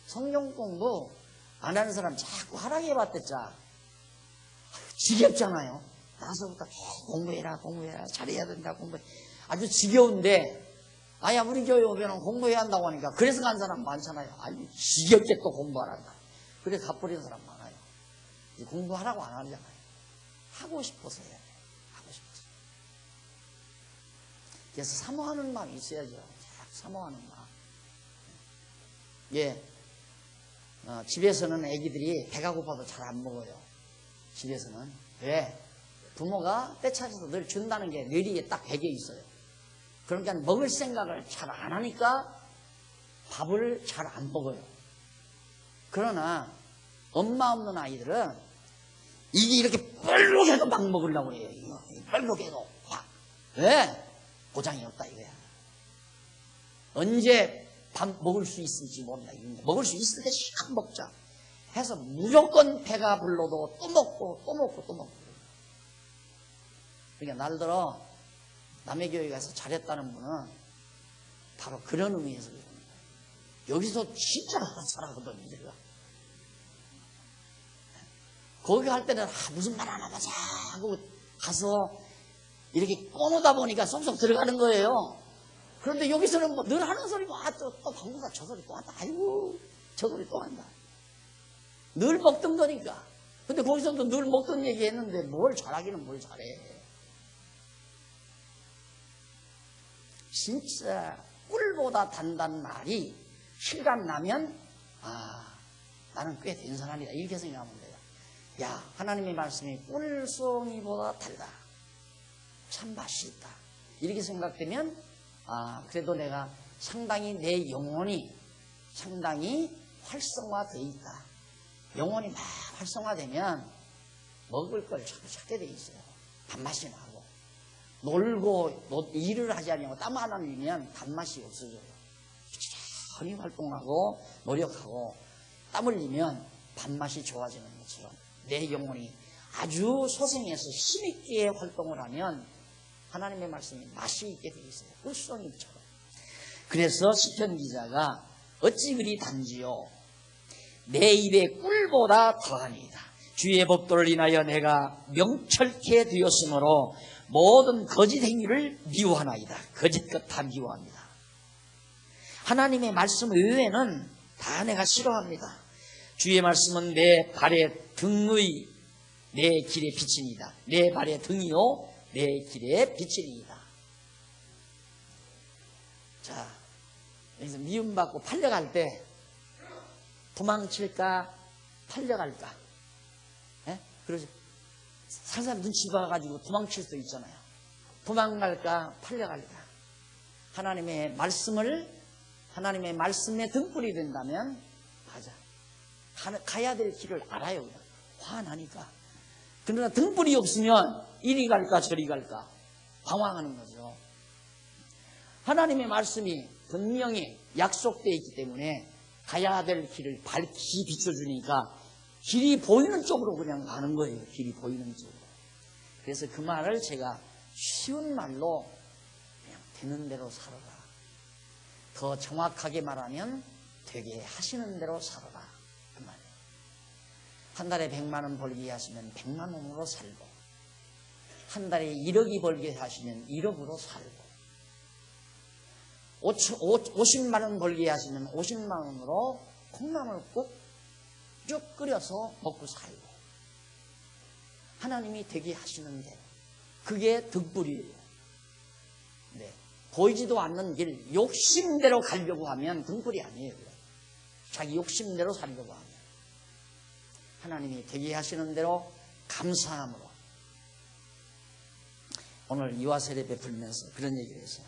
성경 공부 안 하는 사람 자꾸 하라고 해봤댔자 지겹잖아요. 나서부터 공부해라 잘해야 된다 공부해. 아주 지겨운데 아야 우리 교회 오면 공부해야 한다고 하니까 그래서 간 사람 많잖아요. 아니 지겹게 또 공부하란다. 그래서 가버리는 사람 많아요. 공부하라고 안 하잖아요. 하고 싶어서 해야 돼요. 하고 싶어서. 그래서 사모하는 마음이 있어야죠. 사모하는 마음. 예. 집에서는 애기들이 배가 고파도 잘 안 먹어요. 집에서는. 왜? 부모가 떼차져서 늘 준다는 게 뇌리에 딱 배겨 있어요. 그러니까 먹을 생각을 잘 안 하니까 밥을 잘 안 먹어요. 그러나 엄마 없는 아이들은 이게 이렇게 뻘록해도 막 먹으려고 해요. 뻘록해도 확. 왜? 보장이 없다 이거야. 언제 밥 먹을 수 있을지 모른다. 먹을 수 있을 때 샥 먹자 해서 무조건 배가 불러도 또 먹고 또 먹고 또 먹고. 그러니까 날들어 남의 교회 가서 잘했다는 분은 바로 그런 의미에서 그러는 거예요. 여기서 진짜 잘하거든 이제가. 거기 갈 때는 무슨 말 하나 하자 하고 가서 이렇게 꺼놓다 보니까 쏙쏙 들어가는 거예요. 그런데 여기서는 뭐 늘 하는 소리고 또 방구사 저 소리 또 한다. 아이고 저 소리 또 한다. 늘 먹던 거니까. 근데 거기서도 늘 먹던 얘기 했는데 뭘 잘하기는 뭘 잘해. 진짜 꿀보다 단단 말이 실감 나면 나는 꽤 된 사람이다 이렇게 생각하면 돼요. 야 하나님의 말씀이 꿀송이보다 달다. 참 맛이 있다. 이렇게 생각되면 그래도 내가 상당히 내 영혼이 상당히 활성화되어 있다. 영혼이 막 활성화되면 먹을 걸 자꾸 찾게 돼 있어요. 단맛이 나고 놀고 일을 하지 않냐고 땀 하나 흘리면 단맛이 없어져요. 천천히 활동하고 노력하고 땀 흘리면 단맛이 좋아지는 것처럼 내 영혼이 아주 소생해서 힘있게 활동을 하면 하나님의 말씀이 맛이 있게 되어 있어요. 꿀송이처럼. 그래서 시편 기자가 어찌 그리 단지요 내 입에 꿀보다 더하니이다. 주의 법도를 인하여 내가 명철케 되었으므로 모든 거짓 행위를 미워하나이다. 거짓 것 다 미워합니다. 하나님의 말씀 외에는 다 내가 싫어합니다. 주의 말씀은 내 발의 등의 내 길의 빛이니이다. 내 발의 등이요 내 길의 빛이니이다. 자, 여기서 미움받고 팔려갈 때 도망칠까 팔려갈까? 예? 그러죠. 살살 눈치 봐가지고 도망칠 수도 있잖아요. 도망갈까 팔려갈까? 하나님의 말씀에 등불이 된다면 가자. 가야 될 길을 알아요. 그냥. 화나니까. 그러나 등불이 없으면 이리 갈까 저리 갈까 방황하는 거죠. 하나님의 말씀이 분명히 약속되어 있기 때문에 가야 될 길을 밝히 비춰주니까 길이 보이는 쪽으로 그냥 가는 거예요. 길이 보이는 쪽으로. 그래서 그 말을 제가 쉬운 말로 그냥 되는 대로 살아라. 더 정확하게 말하면 되게 하시는 대로 살아라. 그 말이에요. 한 달에 100만 원 벌게 하시면 100만 원으로 살고, 한 달에 1억이 벌게 하시면 1억으로 살고, 50만 원 벌게 하시면 50만 원으로 콩나물 쭉 끓여서 먹고 살고, 하나님이 되게 하시는 대로. 그게 등불이에요. 네. 보이지도 않는 길, 욕심대로 가려고 하면 등불이 아니에요. 자기 욕심대로 살려고 하면. 하나님이 되게 하시는 대로 감사함으로. 오늘 유아세례 베풀면서 그런 얘기를 했어요.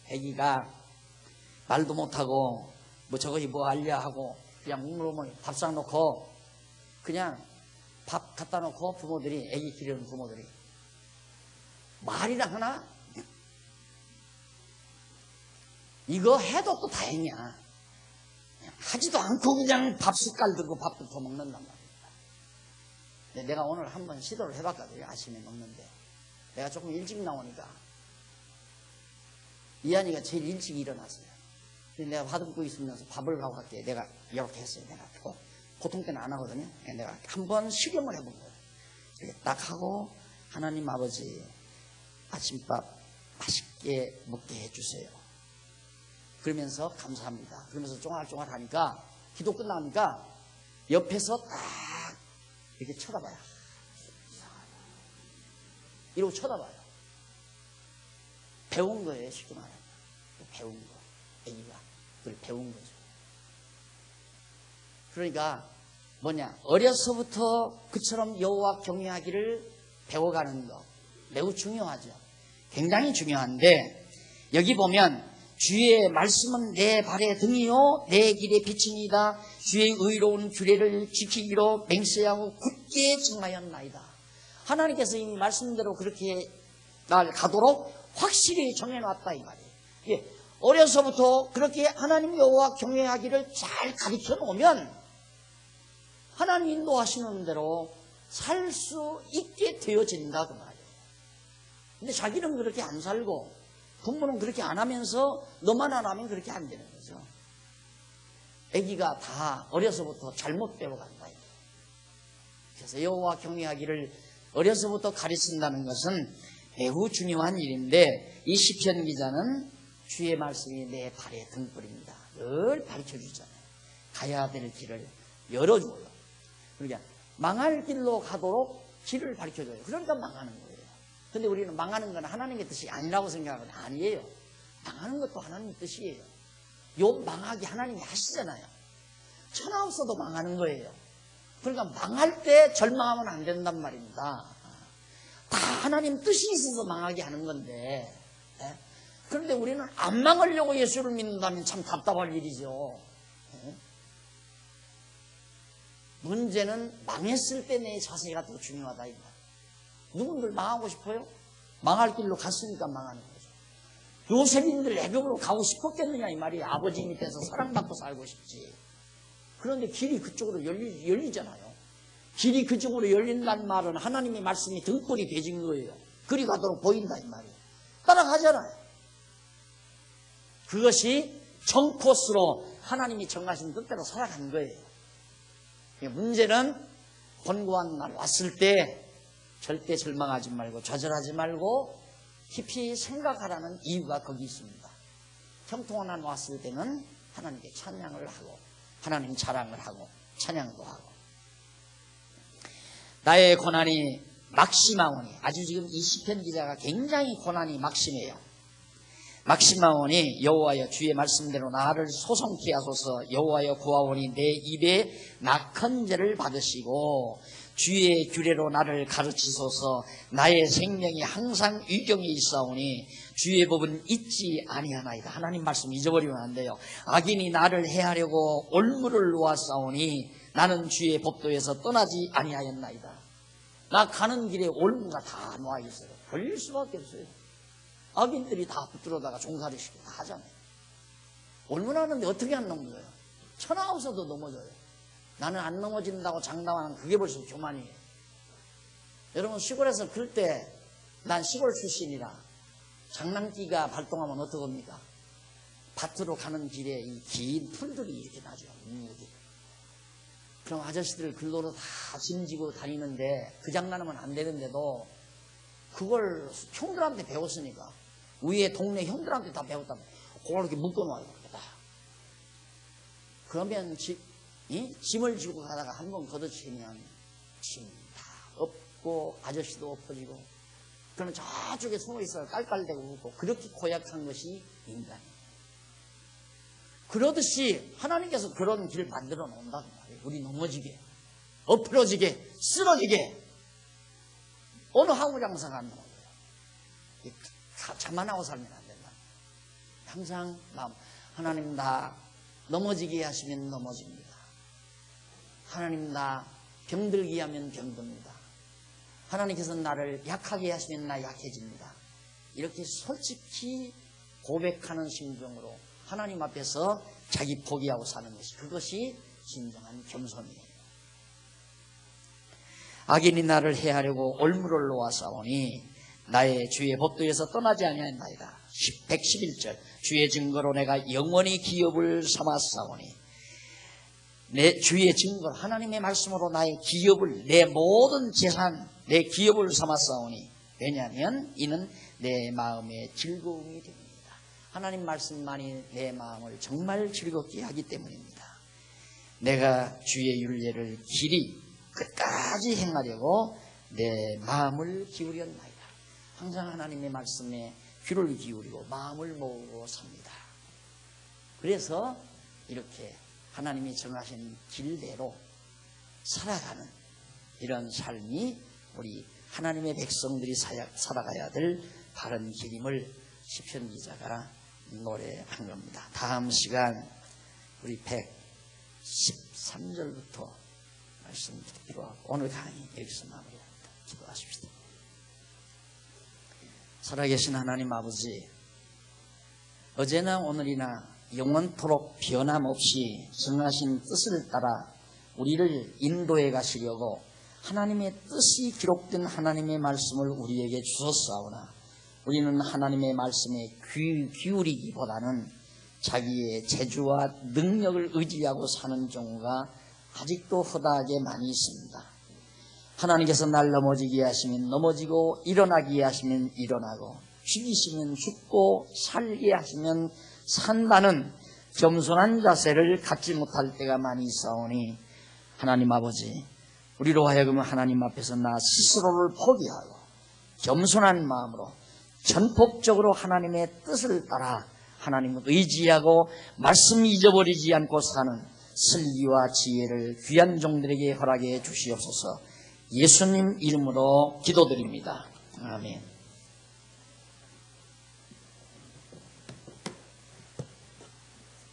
애기가 말도 못하고 뭐 저것이 뭐 알려 하고 그냥 우물우물 밥상 놓고 그냥 밥 갖다 놓고 부모들이, 애기 기르는 부모들이 말이나 하나? 이거 해도 또 다행이야. 하지도 않고 그냥 밥 숟갈 들고 밥부터 먹는단 말이야. 근데 내가 오늘 한번 시도를 해봤거든요. 아침에 먹는데 내가 조금 일찍 나오니까 이한이가 제일 일찍 일어났어요. 근데 내가 화듬고 있으면서 밥을 가고 갈게. 내가 이렇게 했어요. 내가 보통 때는 안 하거든요. 내가 한번 실험을 해본 거예요. 이렇게 딱 하고, 하나님 아버지 아침밥 맛있게 먹게 해주세요. 그러면서 감사합니다. 그러면서 쫑알쫑알 하니까, 기도 끝나니까 옆에서 딱 이렇게 쳐다봐요. 이러고 쳐다봐요. 배운 거예요, 쉽게 말하면. 배운 거. 애기가 그걸 배운 거죠. 그러니까 뭐냐, 어려서부터 그처럼 여호와 경외하기를 배워가는 거 매우 중요하죠. 굉장히 중요한데, 여기 보면 주의 말씀은 내 발의 등이요 내 길의 빛이니이다. 주의 의로운 규례를 지키기로 맹세하고 굳게 정하였나이다. 하나님께서 이미 말씀대로 그렇게 날 가도록 확실히 정해놨다 이 말이에요. 예, 어려서부터 그렇게 하나님 여호와 경외하기를 잘 가르쳐 놓으면 하나님 인도하시는 대로 살 수 있게 되어진다 그 말이에요. 근데 자기는 그렇게 안 살고 부모는 그렇게 안 하면서 너만 안 하면 그렇게 안 되는 거죠. 아기가 다 어려서부터 잘못 배워간다. 그래서 여호와 경외하기를 어려서부터 가르친다는 것은 매우 중요한 일인데, 이 시편 기자는 주의 말씀이 내 발의 등불입니다. 늘 가르쳐주잖아요. 가야 될 길을 열어줘요. 그러니까 망할 길로 가도록 길을 가르쳐줘요. 그러니까 망하는 거예요. 근데 우리는 망하는 건 하나님의 뜻이 아니라고 생각하면 아니에요. 망하는 것도 하나님의 뜻이에요. 욥 망하게 하나님이 하시잖아요. 천하 없어도 망하는 거예요. 그러니까 망할 때 절망하면 안 된단 말입니다. 다 하나님 뜻이 있어서 망하게 하는 건데, 그런데 우리는 안 망하려고 예수를 믿는다면 참 답답할 일이죠. 문제는 망했을 때 내 자세가 더 중요하다 이 말. 누군들 망하고 싶어요? 망할 길로 갔으니까 망하는 거죠. 요셉인들 애굽으로 가고 싶었겠느냐 이 말이. 아버지 밑에서 사랑받고 살고 싶지. 그런데 길이 그쪽으로 열리잖아요. 길이 그쪽으로 열린다는 말은 하나님의 말씀이 등불이 되진 거예요. 그리 가도록 보인다 이 말이에요. 따라가잖아요. 그것이 정코스로 하나님이 정하신 뜻대로 살아간 거예요. 문제는 권고한 날 왔을 때 절대 절망하지 말고 좌절하지 말고 깊이 생각하라는 이유가 거기 있습니다. 형통한 날 왔을 때는 하나님께 찬양을 하고 하나님 자랑을 하고 찬양도 하고, 나의 고난이 막심하오니, 아주 지금 이 시편 기자가 굉장히 고난이 막심해요. 막심하오니 여호와여 주의 말씀대로 나를 소송케 하소서. 여호와여 구하오니 내 입에 낙헌죄를 받으시고 주의 규례로 나를 가르치소서. 나의 생명이 항상 위경에 있사오니 주의 법은 잊지 아니하나이다. 하나님 말씀 잊어버리면 안 돼요. 악인이 나를 해하려고 올무를 놓았사오니 나는 주의 법도에서 떠나지 아니하였나이다. 나 가는 길에 올무가 다 놓아 있어요. 걸릴 수밖에 없어요. 악인들이 다 붙들어다가 종살이 시키고 다 하잖아요. 올무나는데 어떻게 안 넘어져요? 천하 없어도 넘어져요. 나는 안 넘어진다고 장담하는 그게 벌써 교만이에요. 여러분 시골에서 그럴 때 난 시골 출신이라 장난기가 발동하면 어떡합니까? 밭으로 가는 길에 이 긴 풀들이 이렇게 나죠. 그럼 아저씨들 글로로 다 짐지고 다니는데 그 장난하면 안 되는데도 그걸 형들한테 배웠으니까 위에 동네 형들한테 다 배웠다면 그걸 이렇게 묶어놔요. 그러면 짐을 지고 가다가 한번 걷어치면 짐 다 엎고 아저씨도 엎어지고 그러면 저쪽에 숨어있어요. 깔깔대고 웃고 그렇게 고약한 것이 인간이에요. 그러듯이 하나님께서 그런 길 만들어 놓는다는 말이에요. 우리 넘어지게, 엎어지게, 쓰러지게 어느 하우장사가 안 넘어져요. 자만하고 살면 안 된다. 항상 마음 하나님 나 넘어지게 하시면 넘어집니다. 하나님 나 병들게 하면 병듭니다. 하나님께서 나를 약하게 하시면 나 약해집니다. 이렇게 솔직히 고백하는 심정으로 하나님 앞에서 자기 포기하고 사는 것이 그것이 진정한 겸손이에요. 악인이 나를 해하려고 올무를 놓아싸우니 나의 주의 법도에서 떠나지 아니하였나이다. 111절 주의 증거로 내가 영원히 기업을 삼았사오니 내 주의 증거 하나님의 말씀으로 나의 기업을 내 모든 재산 내 기업을 삼았사오니 왜냐하면 이는 내 마음의 즐거움이 됩니다. 하나님 말씀만이 내 마음을 정말 즐겁게 하기 때문입니다. 내가 주의 율례를 길이 끝까지 행하려고 내 마음을 기울였나이다. 항상 하나님의 말씀에 귀를 기울이고 마음을 모으고 삽니다. 그래서 이렇게 하나님이 정하신 길대로 살아가는 이런 삶이 우리 하나님의 백성들이 살아가야 될 바른 길임을 시편 기자가 노래한 겁니다. 다음 시간 우리 113절부터 말씀 듣기로 하고 오늘 강의 여기서 마무리합니다. 기도하십시다. 살아계신 하나님 아버지, 어제나 오늘이나 영원토록 변함없이 정하신 뜻을 따라 우리를 인도해 가시려고 하나님의 뜻이 기록된 하나님의 말씀을 우리에게 주셨사오나 우리는 하나님의 말씀에 귀 기울이기보다는 자기의 재주와 능력을 의지하고 사는 경우가 아직도 허다하게 많이 있습니다. 하나님께서 날 넘어지게 하시면 넘어지고 일어나게 하시면 일어나고 죽이시면 죽고 살게 하시면 산다는 겸손한 자세를 갖지 못할 때가 많이 있사오니 하나님 아버지, 우리로 하여금 하나님 앞에서 나 스스로를 포기하고 겸손한 마음으로 전폭적으로 하나님의 뜻을 따라 하나님을 의지하고 말씀 잊어버리지 않고 사는 슬기와 지혜를 귀한 종들에게 허락해 주시옵소서. 예수님 이름으로 기도드립니다. 아멘.